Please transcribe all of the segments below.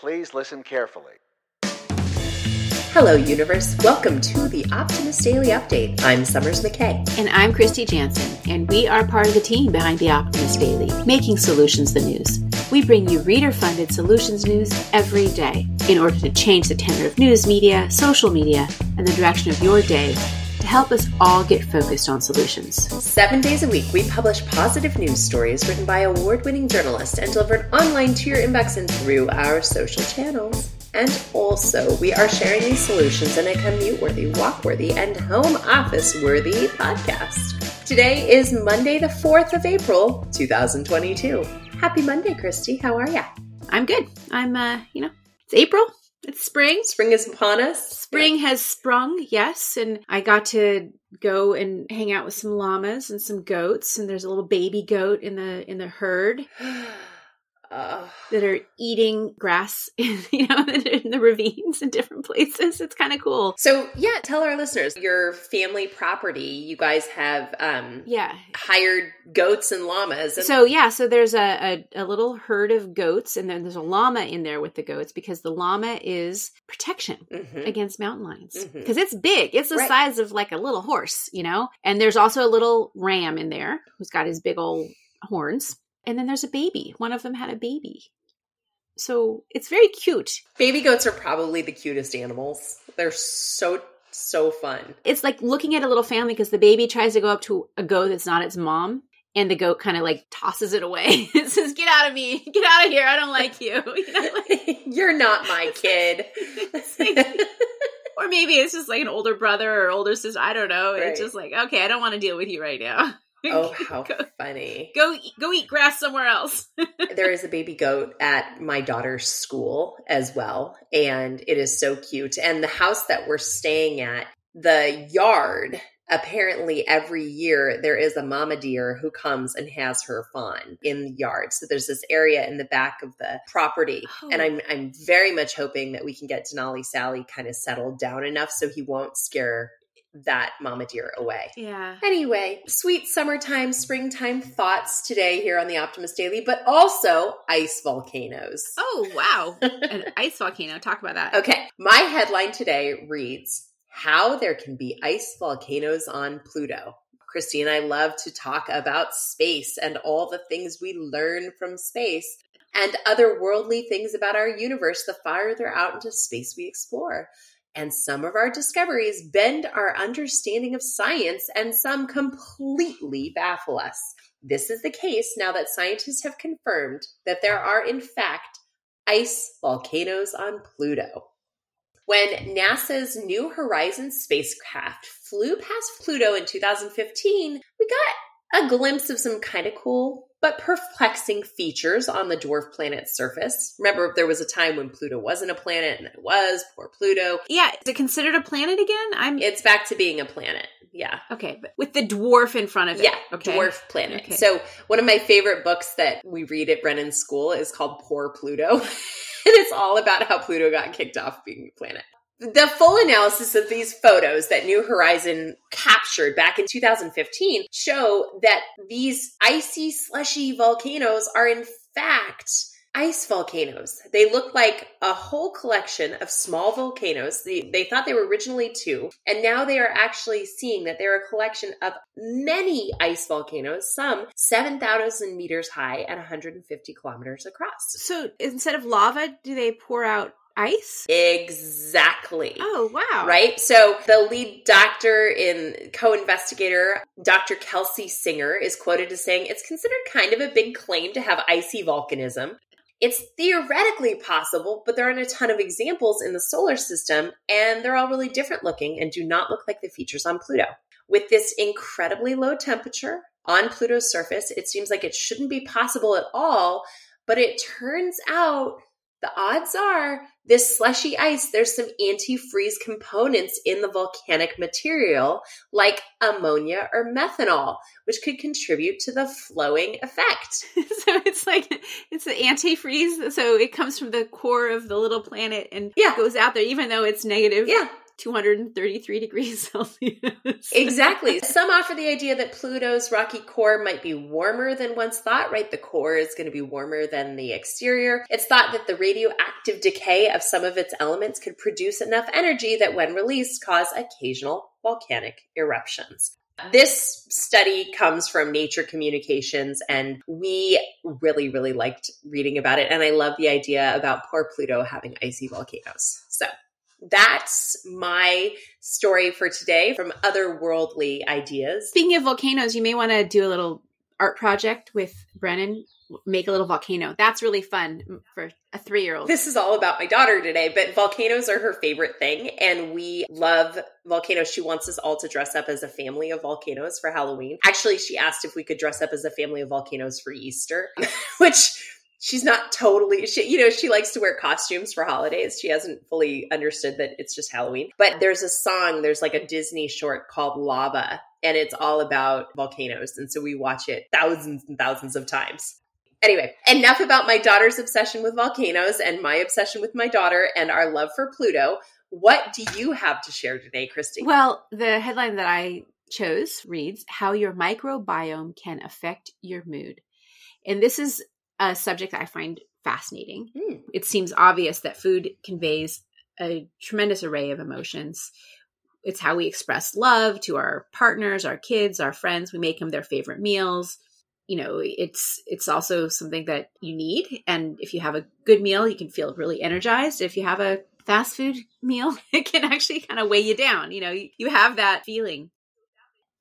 Please listen carefully. Hello, universe. Welcome to the Optimist Daily Update. I'm Summers McKay. And I'm Kristy Jansen, and we are part of the team behind the Optimist Daily, making solutions the news. We bring you reader-funded solutions news every day in order to change the tenor of news media, social media, and the direction of your day to help us all get focused on solutions. 7 days a week, we publish positive news stories written by award-winning journalists and delivered online to your inbox and through our social channels. And also, we are sharing these solutions in a commute-worthy, walk-worthy, and home office-worthy podcast. Today is Monday, the 4th of April, 2022. Happy Monday, Kristy. How are ya? I'm good. I'm, it's April. It's spring. Spring is upon us. Spring has sprung, yes. And I got to go and hang out with some llamas and some goats. And there's a little baby goat in the herd. That are eating grass, in the ravines in different places. It's kind of cool. So, yeah, tell our listeners, your family property, you guys have hired goats and llamas. So there's a little herd of goats, and then there's a llama in there with the goats because the llama is protection against mountain lions. Because it's big. It's the size of like a little horse, And there's also a little ram in there who's got his big old horns. And then there's a baby. One of them had a baby. So it's very cute. Baby goats are probably the cutest animals. They're so fun. It's like looking at a little family because the baby tries to go up to a goat that's not its mom. And the goat kind of like tosses it away. It says, "Get out of me. Get out of here. I don't like you." You're not my kid. Or maybe it's just like an older brother or older sister. I don't know. Right. It's just like, okay, I don't want to deal with you right now. Oh, how funny. Go eat grass somewhere else. There is a baby goat at my daughter's school as well, and it is so cute. And the house that we're staying at, the yard, apparently every year there is a mama deer who comes and has her fawn in the yard. So there's this area in the back of the property. Oh. And I'm very much hoping that we can get Denali Sally kind of settled down enough so he won't scare that mama deer away. Yeah. Anyway, sweet summertime, springtime thoughts today here on the Optimist Daily, but also ice volcanoes. Oh, wow. An ice volcano. Talk about that. Okay. My headline today reads, "How There Can Be Ice Volcanoes on Pluto." Kristy and I love to talk about space and all the things we learn from space and otherworldly things about our universe the farther out into space we explore. And some of our discoveries bend our understanding of science and some completely baffle us. This is the case now that scientists have confirmed that there are, in fact, ice volcanoes on Pluto. When NASA's New Horizons spacecraft flew past Pluto in 2015, we got a glimpse of some kind of cool but perplexing features on the dwarf planet's surface. Remember, there was a time when Pluto wasn't a planet, and then it was. Poor Pluto. Yeah, is it considered a planet again? It's back to being a planet, yeah. Okay, but with the dwarf in front of it. Yeah, okay. Dwarf planet. Okay. So one of my favorite books that we read at Brennan School is called Poor Pluto. And it's all about how Pluto got kicked off being a planet. The full analysis of these photos that New Horizon captured back in 2015 show that these icy, slushy volcanoes are in fact ice volcanoes. They look like a whole collection of small volcanoes. They thought they were originally two, and now they are actually seeing that they're a collection of many ice volcanoes, some 7,000 meters high and 150 kilometers across. So instead of lava, do they pour out ice? Exactly. Oh, wow. Right? So the lead doctor and co-investigator, Dr. Kelsey Singer, is quoted as saying, "It's considered kind of a big claim to have icy volcanism. It's theoretically possible, but there aren't a ton of examples in the solar system, and they're all really different looking and do not look like the features on Pluto. With this incredibly low temperature on Pluto's surface, it seems like it shouldn't be possible at all, but it turns out the odds are this slushy ice, there's some antifreeze components in the volcanic material like ammonia or methanol, which could contribute to the flowing effect." So it's the antifreeze. So it comes from the core of the little planet and goes out there, even though it's negative. Yeah. 233 degrees Celsius. Exactly. Some offer the idea that Pluto's rocky core might be warmer than once thought, right? The core is going to be warmer than the exterior. It's thought that the radioactive decay of some of its elements could produce enough energy that when released, cause occasional volcanic eruptions. This study comes from Nature Communications, and we really, really liked reading about it. And I love the idea about poor Pluto having icy volcanoes. So that's my story for today from otherworldly ideas. Speaking of volcanoes, you may want to do a little art project with Brennan. Make a little volcano. That's really fun for a 3-year-old. This is all about my daughter today, but volcanoes are her favorite thing. And we love volcanoes. She wants us all to dress up as a family of volcanoes for Halloween. Actually, she asked if we could dress up as a family of volcanoes for Easter, which she's not totally, she likes to wear costumes for holidays. She hasn't fully understood that it's just Halloween. But there's a song, there's like a Disney short called Lava, and it's all about volcanoes. And so we watch it thousands and thousands of times. Anyway, enough about my daughter's obsession with volcanoes and my obsession with my daughter and our love for Pluto. What do you have to share today, Kristy? Well, the headline that I chose reads, How Your Microbiome Can Affect Your Mood. And this is a subject that I find fascinating. It seems obvious that food conveys a tremendous array of emotions. It's how we express love to our partners, our kids, our friends. We make them their favorite meals. It's also something that you need. And if you have a good meal, you can feel really energized. If you have a fast food meal, it can actually kind of weigh you down. You have that feeling.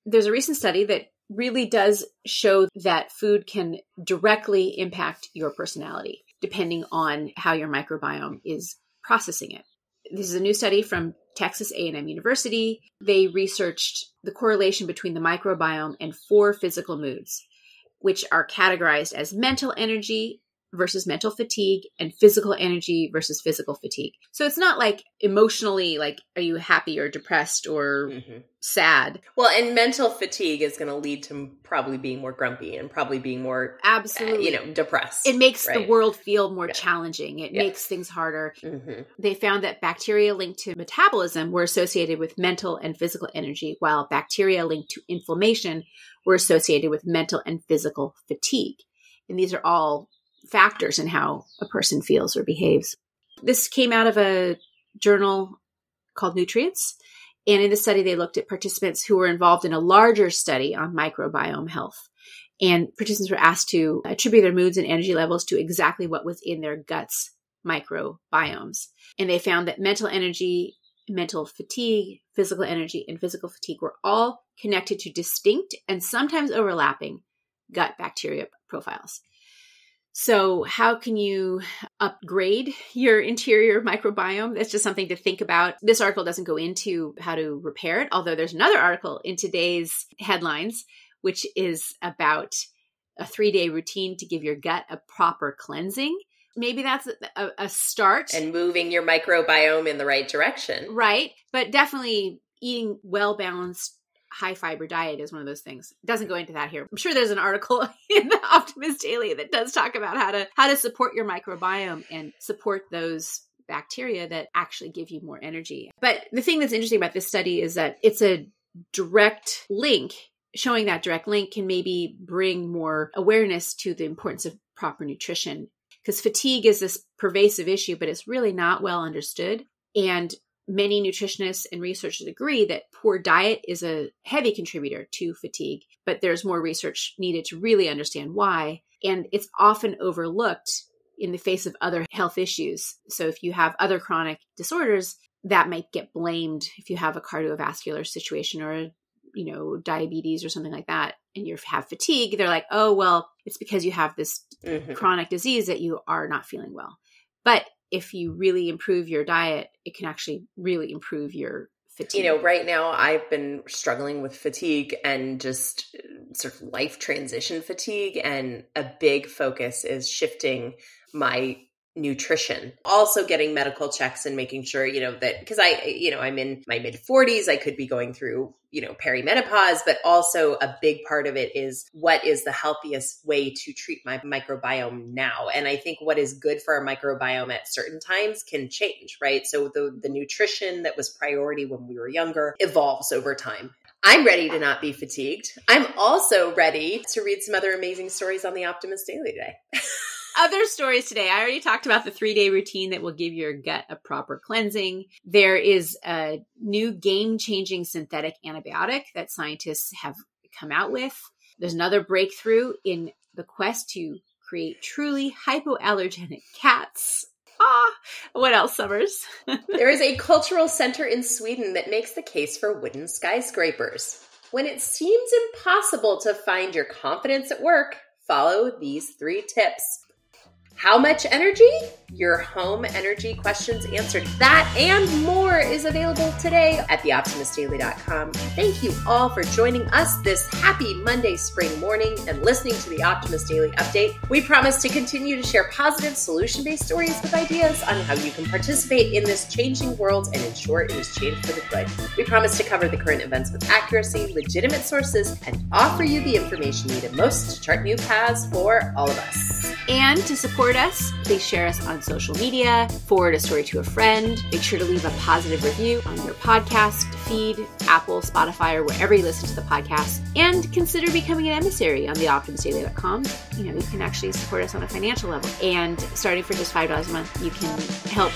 There's a recent study that really does show that food can directly impact your personality, depending on how your microbiome is processing it. This is a new study from Texas A&M University. They researched the correlation between the microbiome and 4 physical moods, which are categorized as mental energy versus mental fatigue and physical energy versus physical fatigue. So it's not like emotionally, like, are you happy or depressed or sad? Well, and mental fatigue is going to lead to probably being more grumpy and probably being more, absolutely, depressed. It makes the world feel more challenging. It makes things harder. They found that bacteria linked to metabolism were associated with mental and physical energy, while bacteria linked to inflammation were associated with mental and physical fatigue. And these are all factors in how a person feels or behaves. This came out of a journal called Nutrients. And in the study, they looked at participants who were involved in a larger study on microbiome health. And participants were asked to attribute their moods and energy levels to exactly what was in their guts' microbiomes. And they found that mental energy, mental fatigue, physical energy, and physical fatigue were all connected to distinct and sometimes overlapping gut bacteria profiles. So how can you upgrade your interior microbiome? That's just something to think about. This article doesn't go into how to repair it, although there's another article in today's headlines, which is about a 3-day routine to give your gut a proper cleansing. Maybe that's a start. And moving your microbiome in the right direction. Right. But definitely eating well-balanced, high-fiber diet is one of those things. It doesn't go into that here. I'm sure there's an article in the Optimist Daily that does talk about how to support your microbiome and support those bacteria that actually give you more energy. But the thing that's interesting about this study is that it's a direct link. Showing that direct link can maybe bring more awareness to the importance of proper nutrition. Because fatigue is this pervasive issue, but it's really not well understood. And many nutritionists and researchers agree that poor diet is a heavy contributor to fatigue, but there's more research needed to really understand why. And it's often overlooked in the face of other health issues. So if you have other chronic disorders, that might get blamed. If you have a cardiovascular situation or diabetes or something like that, and you have fatigue, they're like, oh, well, it's because you have this chronic disease that you are not feeling well. But if you really improve your diet, it can actually really improve your fatigue. Right now I've been struggling with fatigue and just sort of life transition fatigue. And a big focus is shifting my nutrition. Also getting medical checks and making sure, that because I'm in my mid-40s, I could be going through, perimenopause, but also a big part of it is what is the healthiest way to treat my microbiome now. And I think what is good for our microbiome at certain times can change, right? So the nutrition that was priority when we were younger evolves over time. I'm ready to not be fatigued. I'm also ready to read some other amazing stories on the Optimist Daily today. Other stories today. I already talked about the 3-day routine that will give your gut a proper cleansing. There is a new game-changing synthetic antibiotic that scientists have come out with. There's another breakthrough in the quest to create truly hypoallergenic cats. What else, Summers? There is a cultural center in Sweden that makes the case for wooden skyscrapers. When it seems impossible to find your confidence at work, follow these 3 tips. How much energy? Your home energy questions answered. That and more is available today at theoptimistdaily.com. Thank you all for joining us this happy Monday spring morning and listening to the Optimist Daily Update. We promise to continue to share positive solution-based stories with ideas on how you can participate in this changing world and ensure it is changed for the good. We promise to cover the current events with accuracy, legitimate sources, and offer you the information needed most to chart new paths for all of us. And to support us, please share us on social media, forward a story to a friend, make sure to leave a positive review on your podcast feed, Apple, Spotify, or wherever you listen to the podcast, and consider becoming an emissary on theoptimistdaily.com. You can actually support us on a financial level. And starting for just $5 a month, you can help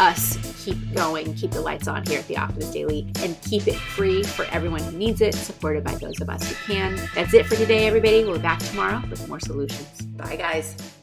us keep going, keep the lights on here at the Optimist Daily, and keep it free for everyone who needs it, supported by those of us who can. That's it for today, everybody. We'll be back tomorrow with more solutions. Bye, guys.